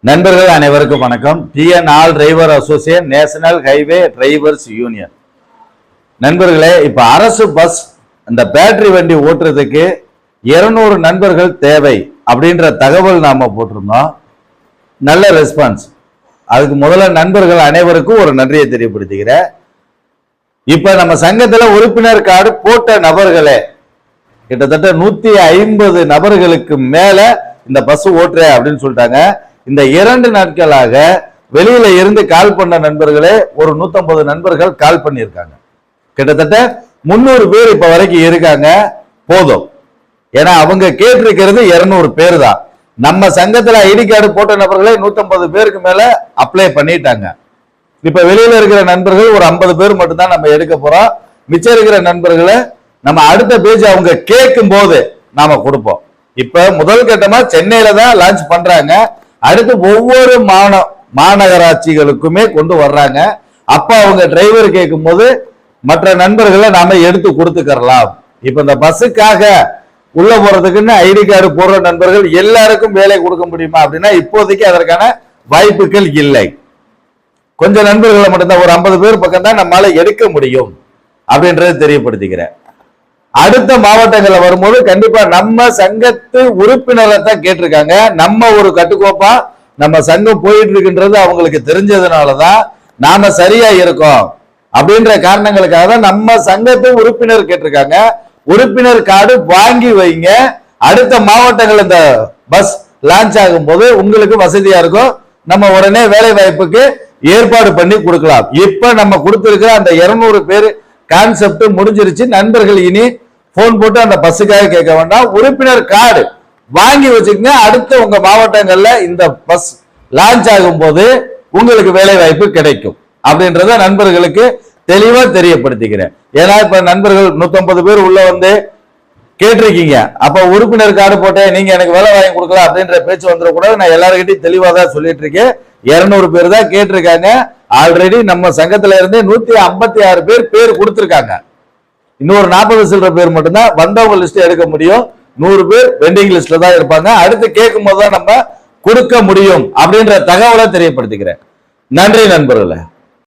நண்பர்கள் அனைவருக்கும் வணக்கம். TN all driver association, national highway drivers union. நண்பர்களே, இப்ப அரசு பஸ் இந்த பேட்டரி வண்டி ஓட்டுறதுக்கு 200 நண்பர்கள் தேவை அப்படின்ற தகவல் நாம போட்டிருந்தோம். நல்ல ரெஸ்பான்ஸ். அதுக்கு முதல்ல நண்பர்கள் அனைவருக்கும் ஒரு நன்றியை தெரியப்படுத்திக்கிறேன். இப்ப நம்ம சங்கத்துல உறுப்பினர் கார்டு போட்ட நபர்களே கிட்டத்தட்ட 150 நபர்களுக்கு மேல இந்த பஸ் ஓட்டுற அப்படின்னு சொல்லிட்டாங்க. இந்த 2 நாட்களாக வெளியில இருந்து கால் பண்ண நண்பர்களே ஒரு 150 நண்பர்கள் கால் பண்ணியிருக்காங்க. கிட்டத்தட்ட 300 பேர் இப்ப வரைக்கும் இருக்காங்க. போதும். ஏன்னா அவங்க கேட்டிருக்கிறது 200 பேர் தான். நம்ம சங்கத்துல ஐடி கார்டு போட்ட நபர்களே 150 பேருக்கு மேல அப்ளை பண்ணிட்டாங்க. இப்ப வெளியில இருக்கிற நண்பர்கள் ஒரு 50 பேர் மட்டும் தான் நம்ம எடுக்க போறோம். மிச்சம் இருக்கிற நண்பர்களை நம்ம அடுத்த பேஜ் அவங்க கேட்கும் போது நாம கொடுப்போம். இப்ப முதல் கட்டமா சென்னையில தான் லான்ச் பண்றாங்க. அடுத்து ஒவ்வொரு மாநகராட்சிகளுக்குமே கொண்டு வர்றாங்க. அப்ப அவங்க டிரைவர் கேட்கும் போது மற்ற நண்பர்களை நாம எடுத்து கொடுத்துக்கலாம். இப்ப இந்த பஸ்ஸுக்காக உள்ள போறதுக்குன்னு ஐடி கார்டு போடுற நண்பர்கள் எல்லாருக்கும் வேலை கொடுக்க முடியுமா அப்படின்னா இப்போதைக்கு அதற்கான வாய்ப்புகள் இல்லை. கொஞ்சம் நண்பர்களை மட்டும்தான், ஒரு 50 பேர் பக்கம் தான் நம்மளால எடுக்க முடியும் அப்படின்றத தெரியப்படுத்திக்கிறேன். அடுத்த மாவட்டங்கள்ல வரும்போது கண்டிப்பா நம்ம சங்கத்து உறுப்பினரை தான் கேட்டிருக்காங்க. நம்ம ஒரு கட்டுக்கோப்பா நம்ம சங்கம் போயிட்டு இருக்குன்றது அவங்களுக்கு தெரிஞ்சதுனாலதான் நாம சரியா இருக்கோம் அப்படின்ற காரணங்களுக்காக தான் நம்ம சங்கத்து உறுப்பினர் கேட்டிருக்காங்க. உறுப்பினர் கார்டு வாங்கி வைங்க. அடுத்த மாவட்டங்கள் இந்த பஸ் லான்ச் ஆகும் போது உங்களுக்கு வசதியா இருக்கும். நம்ம உடனே வேலை வாய்ப்புக்கு ஏற்பாடு பண்ணி கொடுக்கலாம். இப்ப நம்ம கொடுத்திருக்கிற அந்த 200 பேர் கான்செப்ட் முடிஞ்சிருச்சு. நண்பர்கள் இனி போன் போட்டு அந்த பஸ்ஸுக்காக கேட்க வேண்டாம். உறுப்பினர் கார்டு வாங்கி வச்சுக்கங்க. அடுத்து உங்க மாவட்டங்கள்ல இந்த பஸ் லான்ச் ஆகும் போது உங்களுக்கு வேலை வாய்ப்பு கிடைக்கும் அப்படின்றத நண்பர்களுக்கு தெளிவா தெரியப்படுத்திக்கிறேன். ஏன்னா இப்ப நண்பர்கள் 150 பேர் உள்ள வந்து கேட்டிருக்கீங்க. அப்ப உறுப்பினர் கார்டு போட்டேன், நீங்க எனக்கு வேலை வாங்கி கொடுக்கலாம் அப்படின்ற பேச்சு வந்துடக்கூடாது. நான் எல்லாருக்கிட்டையும் தெளிவா தான் சொல்லிட்டு இருக்கேன். 200 பேர் தான் கேட்டிருக்காங்க. ஆல்ரெடி நம்ம சங்கத்துல இருந்து 156 பேர் கொடுத்திருக்காங்க. இன்னொரு 40 சில்லற பேர் மட்டும்தான் வந்தவங்க லிஸ்ட் எடுக்க முடியும். 100 பேர் வெண்டிங் லிஸ்ட்ல தான் இருப்பாங்க. அடுத்து கேட்கும் போது தான் நம்ம கொடுக்க முடியும் அப்படின்ற தகவலை தெரியப்படுத்திக்கிறேன். நன்றி நண்பர்களே.